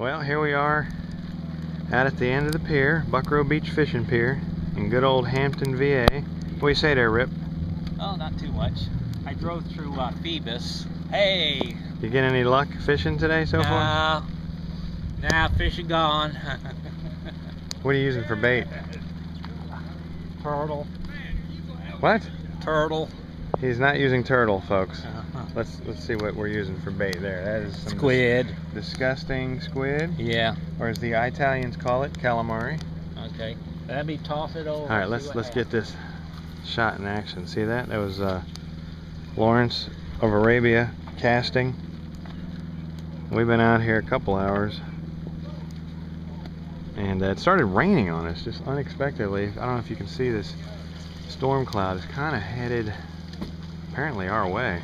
Well, here we are out at the end of the pier, Buckrow Beach Fishing Pier in good old Hampton, VA. What do you say there, Rip? Oh, not too much. I drove through Phoebus. Hey! You get any luck fishing today so far? Nah, fishing gone. What are you using for bait? Turtle. What? Turtle. He's not using turtle, folks. Uh-huh. Let's see what we're using for bait there. That is some squid. Disgusting squid. Yeah. Or as the Italians call it, calamari. Okay. Let me toss it over. All right, let's get this shot in action. See that? That was Lawrence of Arabia casting. We've been out here a couple hours, and it started raining on us just unexpectedly. I don't know if you can see this storm cloud is kind of headed apparently our way,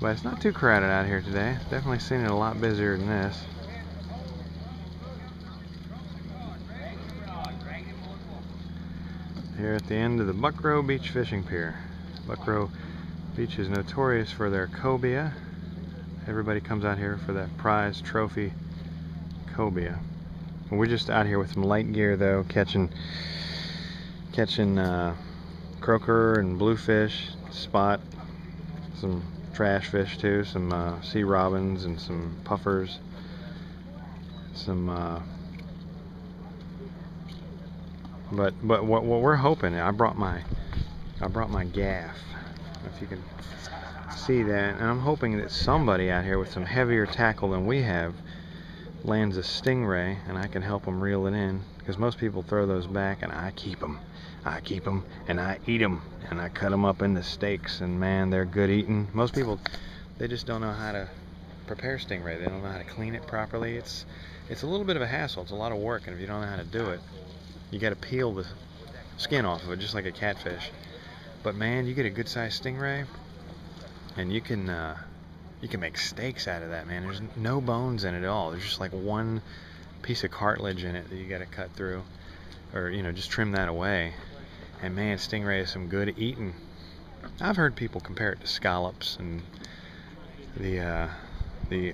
but it's not too crowded out here today. Definitely seen it a lot busier than this. Here at the end of the Buckrow Beach Fishing Pier. Buckrow Beach is notorious for their cobia. Everybody comes out here for that prize trophy cobia. We're just out here with some light gear though, catching croaker and bluefish, spot, some trash fish too, some sea robins and some puffers, some but what we're hoping, I brought my gaff, if you can see that, and I'm hoping that somebody out here with some heavier tackle than we have lands a stingray and I can help them reel it in, because most people throw those back, and I keep them and I eat them, and I cut them up into steaks, and man, they're good eating. Most people, they just don't know how to prepare stingray. They don't know how to clean it properly. It's a little bit of a hassle. It's a lot of work, and if you don't know how to do it, you got to peel the skin off of it just like a catfish. But man, you get a good sized stingray and you can make steaks out of that, man. There's no bones in it at all. There's just like one piece of cartilage in it that you got to cut through, or just trim that away. And man, stingray is some good eating. I've heard people compare it to scallops, and the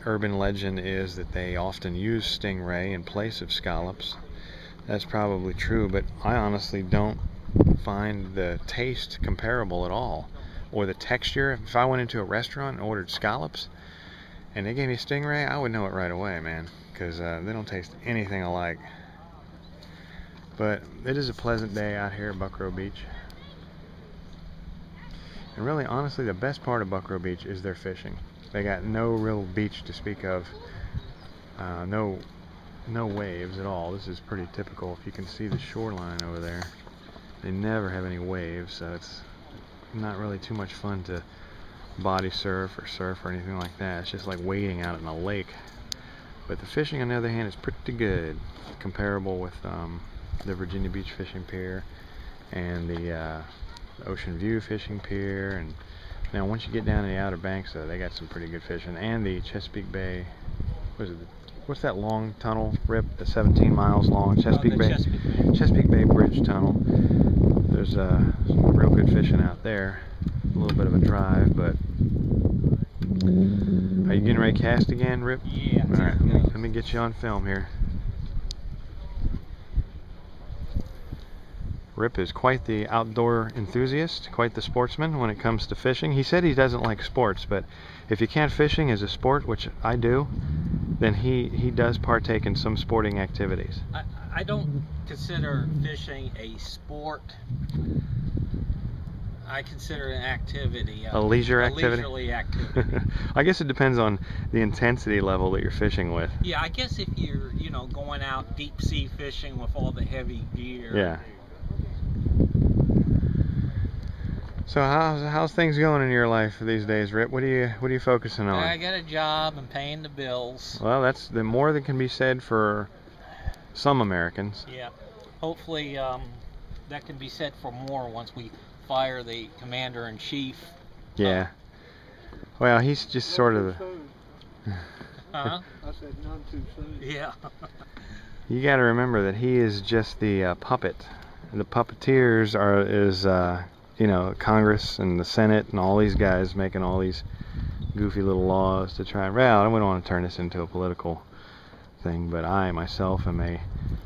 urban legend is that they often use stingray in place of scallops. That's probably true, but I honestly don't find the taste comparable at all, or the texture. If I went into a restaurant and ordered scallops and they gave me stingray, I would know it right away, man, because they don't taste anything alike. But it is a pleasant day out here at Buckrow Beach, and really, honestly, the best part of Buckrow Beach is their fishing. They got no real beach to speak of, no waves at all. This is pretty typical. If you can see the shoreline over there, they never have any waves, so it's not really too much fun to body surf or anything like that. It's just like wading out in a lake. But the fishing, on the other hand, is pretty good, comparable with the Virginia Beach Fishing Pier and the Ocean View Fishing Pier. And now once you get down to the Outer Banks, though, they got some pretty good fishing. And the Chesapeake Bay, what's that long tunnel, Rip, that's 17 miles long? Chesapeake Bay Bridge Tunnel. There's some real good fishing out there. A little bit of a drive, but are you getting ready to cast again, Rip? Yeah. All right, let me get you on film here. Rip is quite the outdoor enthusiast, quite the sportsman when it comes to fishing. He said he doesn't like sports, but if you count fishing as a sport, which I do, then he does partake in some sporting activities. I don't consider fishing a sport. I consider it an activity. A leisure activity? A leisurely activity. I guess it depends on the intensity level that you're fishing with. Yeah, I guess if you're, going out deep sea fishing with all the heavy gear. Yeah. So how's things going in your life these days, Rip? What are you focusing on? I got a job and paying the bills. Well, that's the more that can be said for some Americans. Yeah. Hopefully that can be said for more once we fire the commander-in-chief. Yeah. Well, he's just sort of. Huh? I said none too soon. Yeah. You got to remember that he is just the puppet. The puppeteers is Congress and the Senate and all these guys making all these goofy little laws to try. Well, I wouldn't want to turn this into a political thing, but I myself am a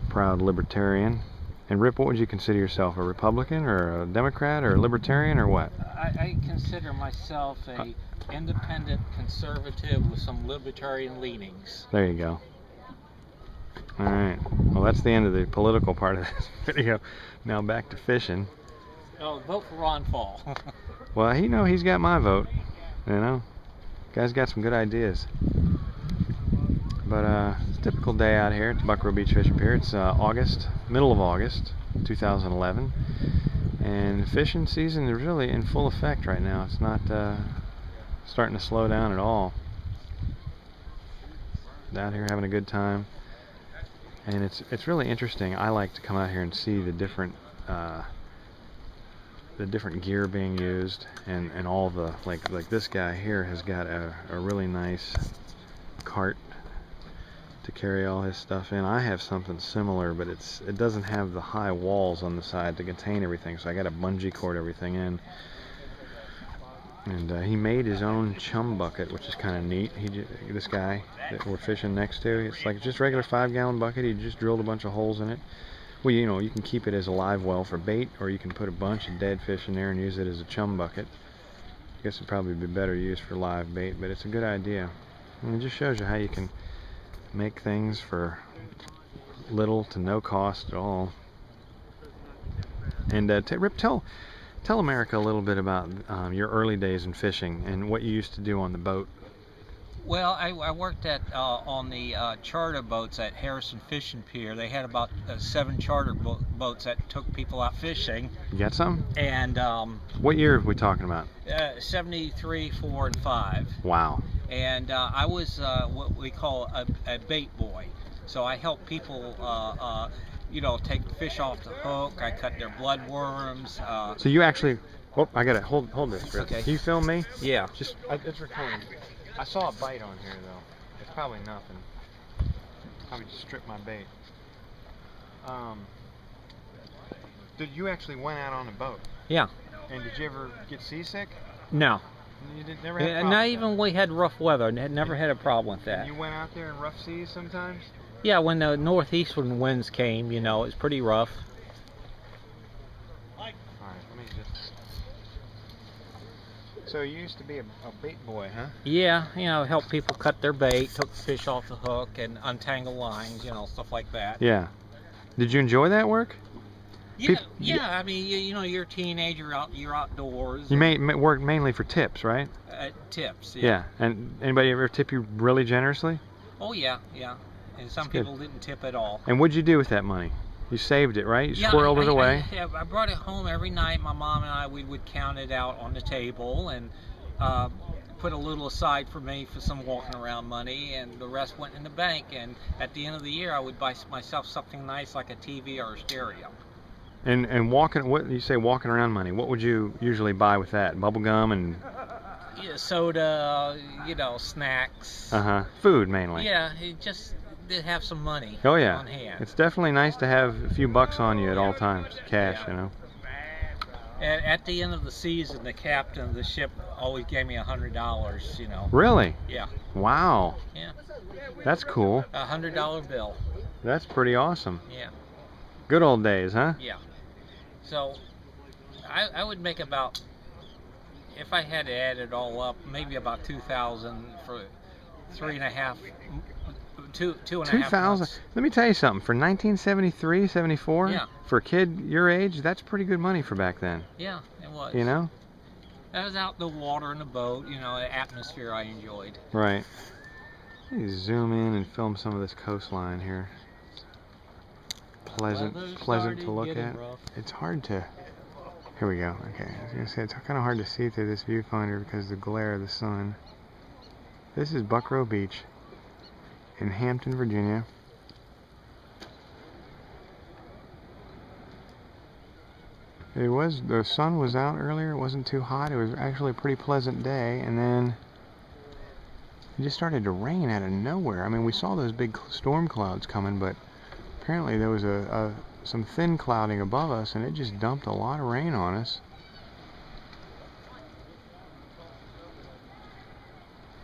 proud libertarian. And Rip, what would you consider yourself? A Republican or a Democrat or a libertarian or what? I consider myself a independent conservative with some libertarian leanings. There you go. Alright, well that's the end of the political part of this video. Now back to fishing. Oh, vote for Ron Paul. Well, he's got my vote. Guy's got some good ideas. But it's a typical day out here at the Buckrow Beach Fishing Pier. It's middle of August, 2011. And fishing season is really in full effect right now. It's not starting to slow down at all. Out here having a good time. And it's really interesting. I like to come out here and see the different gear being used, and all the like this guy here has got a really nice cart to carry all his stuff in. I have something similar, but it doesn't have the high walls on the side to contain everything, so I got to bungee cord everything in. And he made his own chum bucket, which is kind of neat. This guy that we're fishing next to, it's like just regular 5-gallon bucket. He just drilled a bunch of holes in it. Well, you can keep it as a live well for bait, or you can put a bunch of dead fish in there and use it as a chum bucket. I guess it'd probably be better used for live bait, but it's a good idea. And it just shows you how you can make things for little to no cost at all. And Rip, tell America a little bit about your early days in fishing and what you used to do on the boat. Well, I worked on the charter boats at Harrison Fishing Pier. They had about 7 charter boats that took people out fishing. You got some? And what year are we talking about? 73, 4, and 5. Wow. And I was what we call a bait boy. So I helped people, take the fish off the hook. I cut their bloodworms. So you actually, I gotta hold this, Chris. Okay. Can you film me? Yeah. It's recording. I saw a bite on here though. It's probably nothing. Probably just stripped my bait. Did you actually went out on a boat? Yeah. And did you ever get seasick? No. You never had a problem not with even that? we had rough weather. Never had a problem with that. You went out there in rough seas sometimes? Yeah, when the northeastern winds came, it's pretty rough. Alright, let me just... So you used to be a bait boy, huh? Yeah, help people cut their bait, took the fish off the hook, and untangle lines, stuff like that. Yeah. Did you enjoy that work? Yeah. I mean, you're a teenager, you're outdoors. You work mainly for tips, right? Tips. Yeah. And anybody ever tip you really generously? Oh yeah. And some people didn't tip at all. And what'd you do with that money? You saved it, right? You squirreled it away? I brought it home every night. My mom and I, we would count it out on the table and put a little aside for me for some walking around money, and the rest went in the bank. And at the end of the year, I would buy myself something nice like a TV or a stereo. And what you say walking around money? What would you usually buy with that? Bubble gum and soda, snacks. Food mainly. Yeah, just to have some money. Oh yeah. On hand. It's definitely nice to have a few bucks on you at all times, cash, And at the end of the season, the captain of the ship always gave me $100. Really? Yeah. Wow. Yeah. That's cool. A $100 bill. That's pretty awesome. Yeah. Good old days, huh? Yeah. So I would make about, if I had to add it all up, maybe about 2,000 for 2.5 2,000. months. Let me tell you something. For 1973, 74, Yeah. for a kid your age, that's pretty good money for back then. Yeah, it was. I was out in the water in the boat, the atmosphere I enjoyed. Right. Let me zoom in and film some of this coastline here. Pleasant to look at. Rough. It's hard to... Here we go. Okay, I was going to say, it's kind of hard to see through this viewfinder because of the glare of the sun. This is Buckrow Beach in Hampton, Virginia. The sun was out earlier. It wasn't too hot. It was actually a pretty pleasant day, and then it just started to rain out of nowhere. I mean, we saw those big storm clouds coming, but apparently there was some thin clouding above us, and it just dumped a lot of rain on us.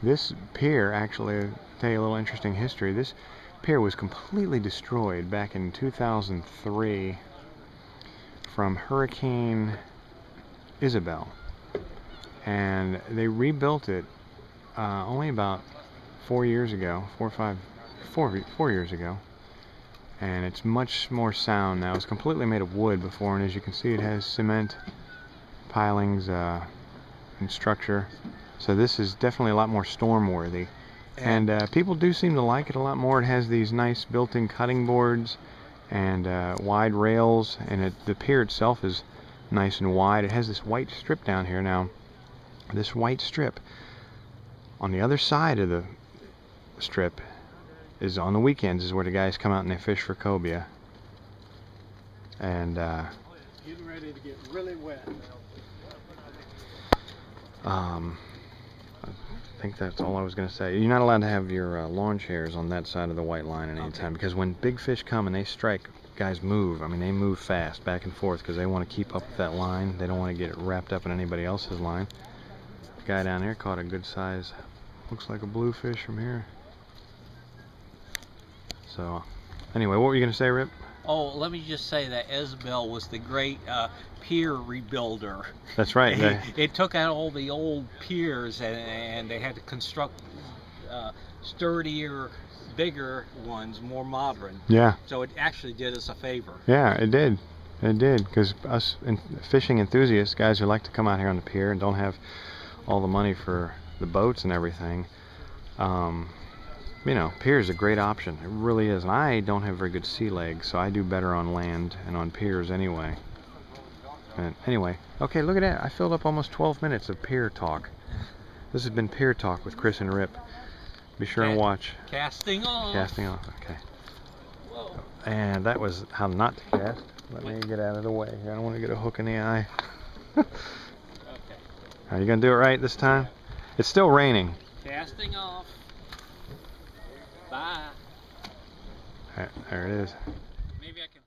This pier, actually, I'll tell you a little interesting history. This pier was completely destroyed back in 2003 from Hurricane Isabel, and they rebuilt it only about 4 years ago, 4 years ago, and it's much more sound now. It's completely made of wood before, and as you can see, it has cement pilings and structure. So this is definitely a lot more storm worthy, and people do seem to like it a lot more. It has these nice built-in cutting boards and wide rails, and the pier itself is nice and wide. It has this white strip down here. Now, this white strip on the other side of the strip is on the weekends is where the guys come out and they fish for cobia. And getting ready to get really wet. I think that's all I was going to say. You're not allowed to have your lawn chairs on that side of the white line at any time, because when big fish come and they strike, guys move. I mean, they move fast back and forth because they want to keep up with that line. They don't want to get wrapped up in anybody else's line. The guy down there caught a good size, looks like a bluefish from here. So, anyway, what were you going to say, Rip? Oh, let me just say that Isabel was the great pier rebuilder. That's right. It took out all the old piers and they had to construct sturdier, bigger ones, more modern. Yeah. So it actually did us a favor. Yeah, it did. It did, because us fishing enthusiasts, guys who like to come out here on the pier and don't have all the money for the boats and everything, you know, pier is a great option. It really is. And I don't have very good sea legs, so I do better on land and on piers anyway. And anyway, okay, look at that. I filled up almost 12 minutes of pier talk. This has been Pier Talk with Chris and Rip. Be sure and watch. Casting off. Casting off, okay. Whoa. And that was how not to cast. Let me get out of the way here. I don't want to get a hook in the eye. Okay. Are you going to do it right this time? It's still raining. Casting off. Bye. There it is. Maybe I can